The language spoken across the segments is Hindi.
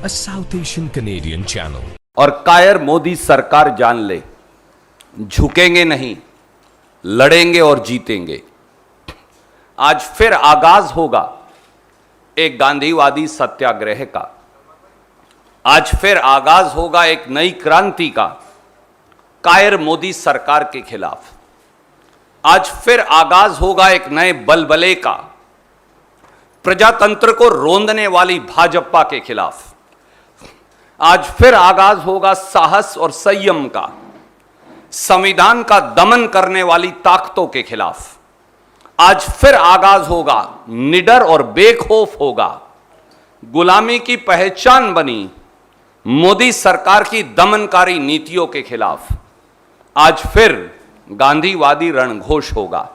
a South Asian Canadian channel. और कायर मोदी सरकार जान ले, झुकेंगे नहीं, लड़ेंगे और जीतेंगे। आज फिर आगाज होगा एक गांधीवादी सत्याग्रह का। आज फिर आगाज होगा एक नई क्रांति का कायर मोदी सरकार के खिलाफ। आज फिर आगाज होगा एक नए बलबले का प्रजातंत्र को रोंदने वाली भाजपा के खिलाफ। आज फिर आगाज होगा साहस और संयम का संविधान का दमन करने वाली ताकतों के खिलाफ। आज फिर आगाज होगा निडर और बेखौफ होगा गुलामी की पहचान बनी मोदी सरकार की दमनकारी नीतियों के खिलाफ। आज फिर गांधीवादी रणघोष होगा।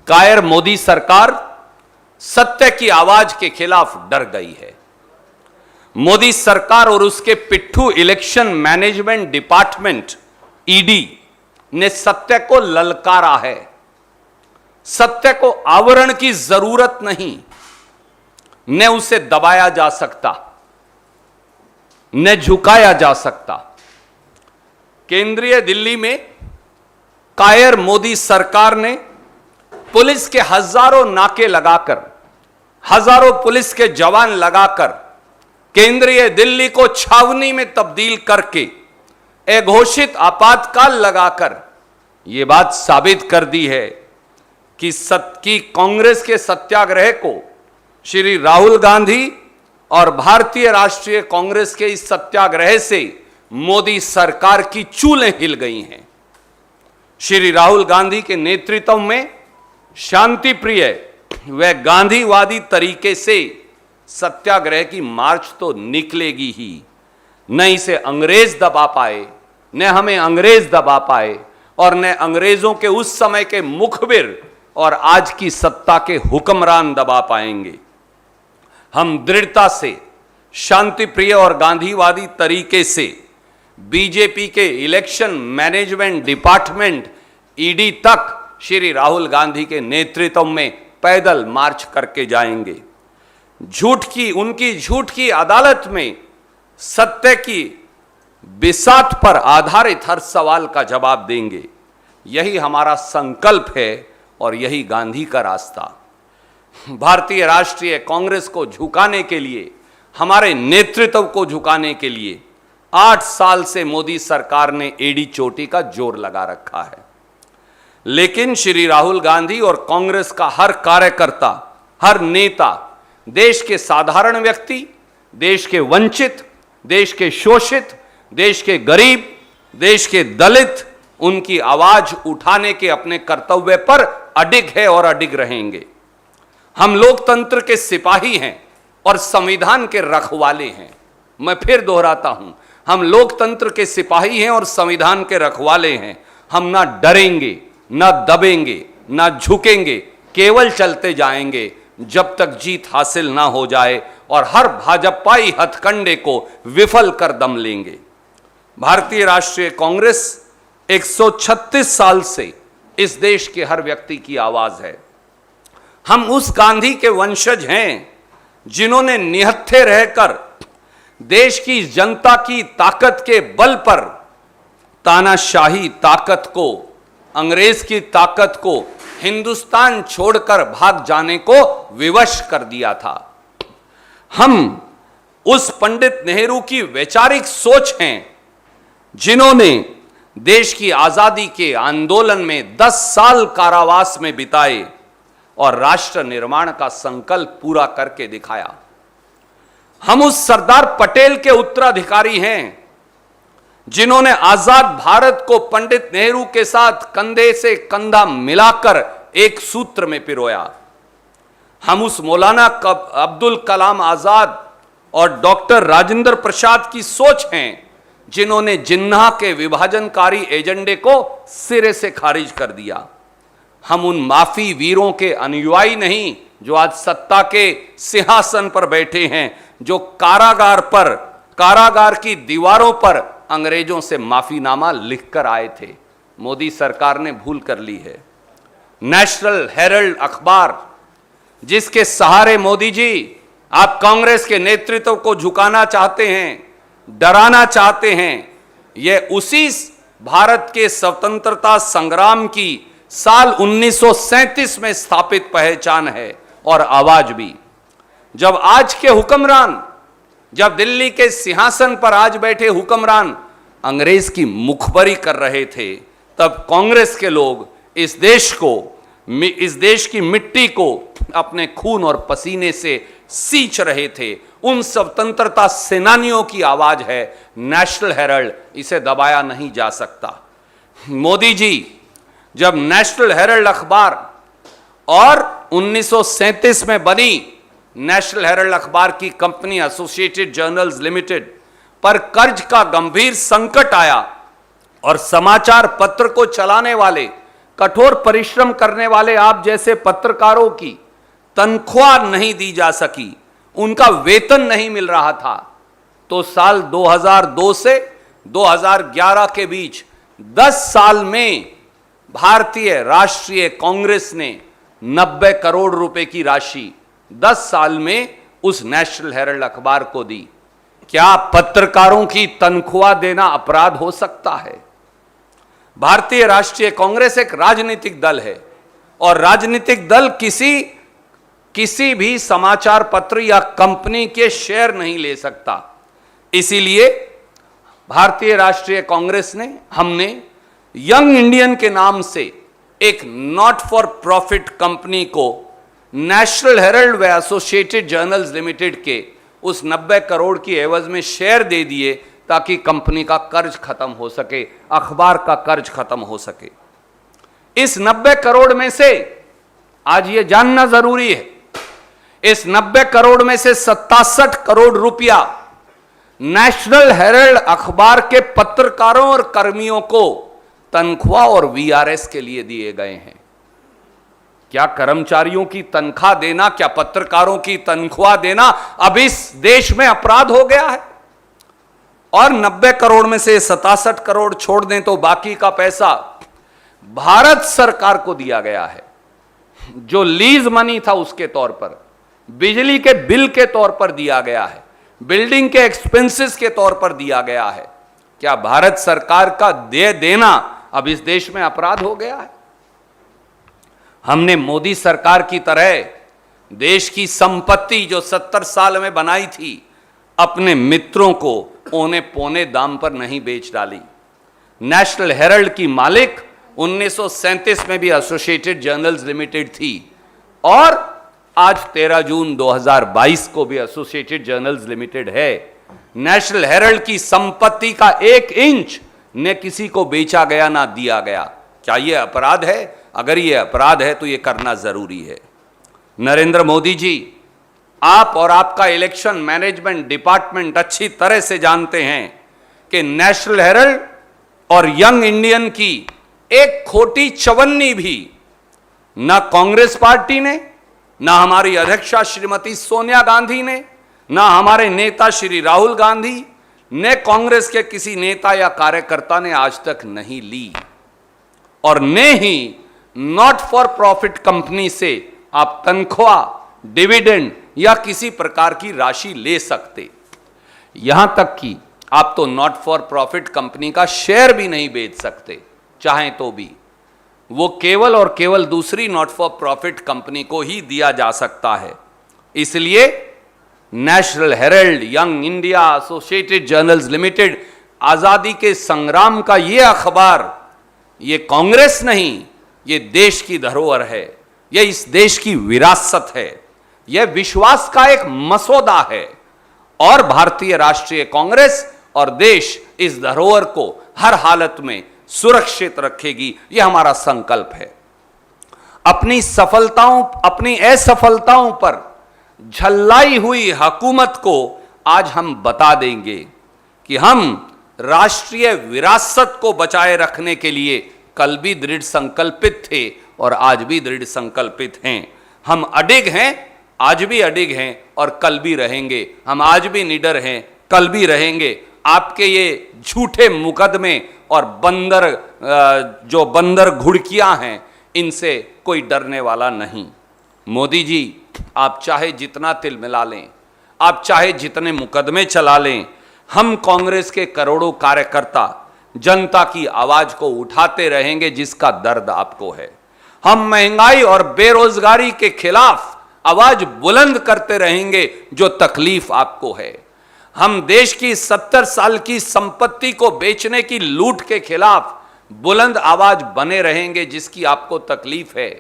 कायर मोदी सरकार सत्य की आवाज के खिलाफ डर गई है। मोदी सरकार और उसके पिट्ठू इलेक्शन मैनेजमेंट डिपार्टमेंट ईडी ने सत्य को ललकारा है। सत्य को आवरण की जरूरत नहीं, न उसे दबाया जा सकता, न झुकाया जा सकता। केंद्रीय दिल्ली में कायर मोदी सरकार ने पुलिस के हजारों नाके लगाकर, हजारों पुलिस के जवान लगाकर केंद्रीय दिल्ली को छावनी में तब्दील करके अघोषित आपातकाल लगाकर यह बात साबित कर दी है कि कांग्रेस के सत्याग्रह को श्री राहुल गांधी और भारतीय राष्ट्रीय कांग्रेस के इस सत्याग्रह से मोदी सरकार की चूलें हिल गई हैं। श्री राहुल गांधी के नेतृत्व में शांति प्रिय व गांधीवादी तरीके से सत्याग्रह की मार्च तो निकलेगी ही। न इसे अंग्रेज दबा पाए, न हमें अंग्रेज दबा पाए, और न अंग्रेजों के उस समय के मुखबिर और आज की सत्ता के हुक्मरान दबा पाएंगे। हम दृढ़ता से शांति प्रिय और गांधीवादी तरीके से बीजेपी के इलेक्शन मैनेजमेंट डिपार्टमेंट ईडी तक श्री राहुल गांधी के नेतृत्व में पैदल मार्च करके जाएंगे। उनकी झूठ की अदालत में सत्य की बिसात पर आधारित हर सवाल का जवाब देंगे। यही हमारा संकल्प है और यही गांधी का रास्ता। भारतीय राष्ट्रीय कांग्रेस को झुकाने के लिए, हमारे नेतृत्व को झुकाने के लिए 8 साल से मोदी सरकार ने एड़ी चोटी का जोर लगा रखा है। लेकिन श्री राहुल गांधी और कांग्रेस का हर कार्यकर्ता, हर नेता देश के साधारण व्यक्ति, देश के वंचित, देश के शोषित, देश के गरीब, देश के दलित, उनकी आवाज उठाने के अपने कर्तव्य पर अडिग है और अडिग रहेंगे। हम लोकतंत्र के सिपाही हैं और संविधान के रखवाले हैं। मैं फिर दोहराता हूं, हम लोकतंत्र के सिपाही हैं और संविधान के रखवाले हैं। हम ना डरेंगे, ना दबेंगे, ना झुकेंगे, केवल चलते जाएंगे जब तक जीत हासिल ना हो जाए और हर भाजपाई हथकंडे को विफल कर दम लेंगे। भारतीय राष्ट्रीय कांग्रेस 136 साल से इस देश के हर व्यक्ति की आवाज है। हम उस गांधी के वंशज हैं जिन्होंने निहत्थे रहकर देश की जनता की ताकत के बल पर तानाशाही ताकत को, अंग्रेज की ताकत को हिंदुस्तान छोड़कर भाग जाने को विवश कर दिया था। हम उस पंडित नेहरू की वैचारिक सोच हैं जिन्होंने देश की आजादी के आंदोलन में 10 साल कारावास में बिताए और राष्ट्र निर्माण का संकल्प पूरा करके दिखाया। हम उस सरदार पटेल के उत्तराधिकारी हैं जिन्होंने आजाद भारत को पंडित नेहरू के साथ कंधे से कंधा मिलाकर एक सूत्र में पिरोया। हम उस मौलाना अब्दुल कलाम आजाद और डॉक्टर राजेंद्र प्रसाद की सोच हैं जिन्होंने जिन्ना के विभाजनकारी एजेंडे को सिरे से खारिज कर दिया। हम उन माफी वीरों के अनुयायी नहीं जो आज सत्ता के सिंहासन पर बैठे हैं, जो कारागार की दीवारों पर अंग्रेजों से माफीनामा लिखकर आए थे। मोदी सरकार ने भूल कर ली है। नेशनल हेरल्ड अखबार जिसके सहारे मोदी जी आप कांग्रेस के नेतृत्व को झुकाना चाहते हैं, डराना चाहते हैं। यह उसी भारत के स्वतंत्रता संग्राम की साल 1937 में स्थापित पहचान है और आवाज भी। जब आज के हुक्मरान, जब दिल्ली के सिंहासन पर आज बैठे हुक्मरान अंग्रेज की मुखबरी कर रहे थे, तब कांग्रेस के लोग इस देश की मिट्टी को अपने खून और पसीने से सींच रहे थे। उन स्वतंत्रता सेनानियों की आवाज है नेशनल हेराल्ड, इसे दबाया नहीं जा सकता। मोदी जी जब नेशनल हेराल्ड अखबार और 1937 में बनी नेशनल हेराल्ड अखबार की कंपनी एसोसिएटेड जर्नल्स लिमिटेड पर कर्ज का गंभीर संकट आया और समाचार पत्र को चलाने वाले, कठोर परिश्रम करने वाले आप जैसे पत्रकारों की तनख्वाह नहीं दी जा सकी, उनका वेतन नहीं मिल रहा था, तो साल 2002 से 2011 के बीच 10 साल में भारतीय राष्ट्रीय कांग्रेस ने 90 करोड़ रुपए की राशि 10 साल में उस नेशनल हेराल्ड अखबार को दी। क्या पत्रकारों की तनख्वाह देना अपराध हो सकता है? भारतीय राष्ट्रीय कांग्रेस एक राजनीतिक दल है और राजनीतिक दल किसी भी समाचार पत्र या कंपनी के शेयर नहीं ले सकता। इसीलिए भारतीय राष्ट्रीय कांग्रेस ने, हमने यंग इंडियन के नाम से एक नॉट फॉर प्रॉफिट कंपनी को नेशनल हेराल्ड व एसोसिएटेड जर्नल्स लिमिटेड के उस 90 करोड़ की एवज में शेयर दे दिए ताकि कंपनी का कर्ज खत्म हो सके, अखबार का कर्ज खत्म हो सके। इस 90 करोड़ में से आज यह जानना जरूरी है, इस 90 करोड़ में से 67 करोड़ रुपया नेशनल हेराल्ड अखबार के पत्रकारों और कर्मियों को तनख्वाह और वीआरएस के लिए दिए गए हैं। क्या कर्मचारियों की तनख्वाह देना, क्या पत्रकारों की तनख्वाह देना अब इस देश में अपराध हो गया है? और 90 करोड़ में से 67 करोड़ छोड़ दें तो बाकी का पैसा भारत सरकार को दिया गया है, जो लीज मनी था उसके तौर पर, बिजली के बिल के तौर पर दिया गया है, बिल्डिंग के एक्सपेंसेस के तौर पर दिया गया है। क्या भारत सरकार का दे देना अब इस देश में अपराध हो गया है? हमने मोदी सरकार की तरह देश की संपत्ति जो 70 साल में बनाई थी, अपने मित्रों को औने पौने दाम पर नहीं बेच डाली। नेशनल हेराल्ड की मालिक 1937 में भी एसोसिएटेड जर्नल्स लिमिटेड थी और आज 13 जून 2022 को भी एसोसिएटेड जर्नल्स लिमिटेड है। नेशनल हेराल्ड की संपत्ति का 1 इंच न किसी को बेचा गया ना दिया गया। क्या यह अपराध है? अगर यह अपराध है तो यह करना जरूरी है। नरेंद्र मोदी जी, आप और आपका इलेक्शन मैनेजमेंट डिपार्टमेंट अच्छी तरह से जानते हैं कि नेशनल हेराल्ड और यंग इंडियन की एक खोटी चवन्नी भी ना कांग्रेस पार्टी ने, ना हमारी अध्यक्षा श्रीमती सोनिया गांधी ने, ना हमारे नेता श्री राहुल गांधी ने कांग्रेस के किसी नेता या कार्यकर्ता ने आज तक नहीं ली, और ने ही नॉट फॉर प्रॉफिट कंपनी से आप तनख्वाह, डिविडेंड या किसी प्रकार की राशि ले सकते। यहां तक कि आप तो नॉट फॉर प्रॉफिट कंपनी का शेयर भी नहीं बेच सकते, चाहें तो भी। वो केवल और केवल दूसरी नॉट फॉर प्रॉफिट कंपनी को ही दिया जा सकता है। इसलिए national Herald, young India, associated journals limited, आजादी के संग्राम का ये अखबार, ये कांग्रेस नहीं, ये देश की धरोहर है, ये इस देश की विरासत है, यह विश्वास का एक मसौदा है और भारतीय राष्ट्रीय कांग्रेस और देश इस धरोहर को हर हालत में सुरक्षित रखेगी। यह हमारा संकल्प है। अपनी सफलताओं, अपनी असफलताओं पर झल्लाई हुई हुकूमत को आज हम बता देंगे कि हम राष्ट्रीय विरासत को बचाए रखने के लिए कल भी दृढ़ संकल्पित थे और आज भी दृढ़ संकल्पित हैं। हम अडिग हैं, आज भी अडिग हैं और कल भी रहेंगे। हम आज भी निडर हैं, कल भी रहेंगे। आपके ये झूठे मुकदमे और जो बंदर घुड़कियां हैं, इनसे कोई डरने वाला नहीं। मोदी जी, आप चाहे जितना तिल मिला लें, आप चाहे जितने मुकदमे चला लें, हम कांग्रेस के करोड़ों कार्यकर्ता जनता की आवाज को उठाते रहेंगे जिसका दर्द आपको है। हम महंगाई और बेरोजगारी के खिलाफ आवाज बुलंद करते रहेंगे जो तकलीफ आपको है। हम देश की 70 साल की संपत्ति को बेचने की लूट के खिलाफ बुलंद आवाज बने रहेंगे जिसकी आपको तकलीफ है।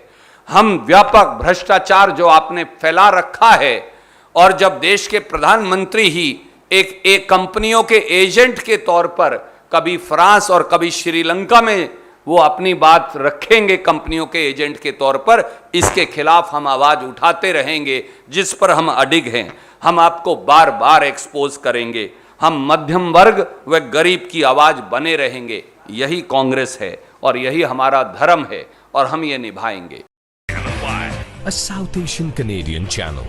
हम व्यापक भ्रष्टाचार जो आपने फैला रखा है, और जब देश के प्रधानमंत्री ही एक कंपनियों के एजेंट के तौर पर कभी फ्रांस और कभी श्रीलंका में वो अपनी बात रखेंगे कंपनियों के एजेंट के तौर पर, इसके खिलाफ हम आवाज उठाते रहेंगे जिस पर हम अडिग हैं। हम आपको बार बार एक्सपोज करेंगे। हम मध्यम वर्ग व गरीब की आवाज बने रहेंगे। यही कांग्रेस है और यही हमारा धर्म है और हम ये निभाएंगे। A South Asian Canadian channel.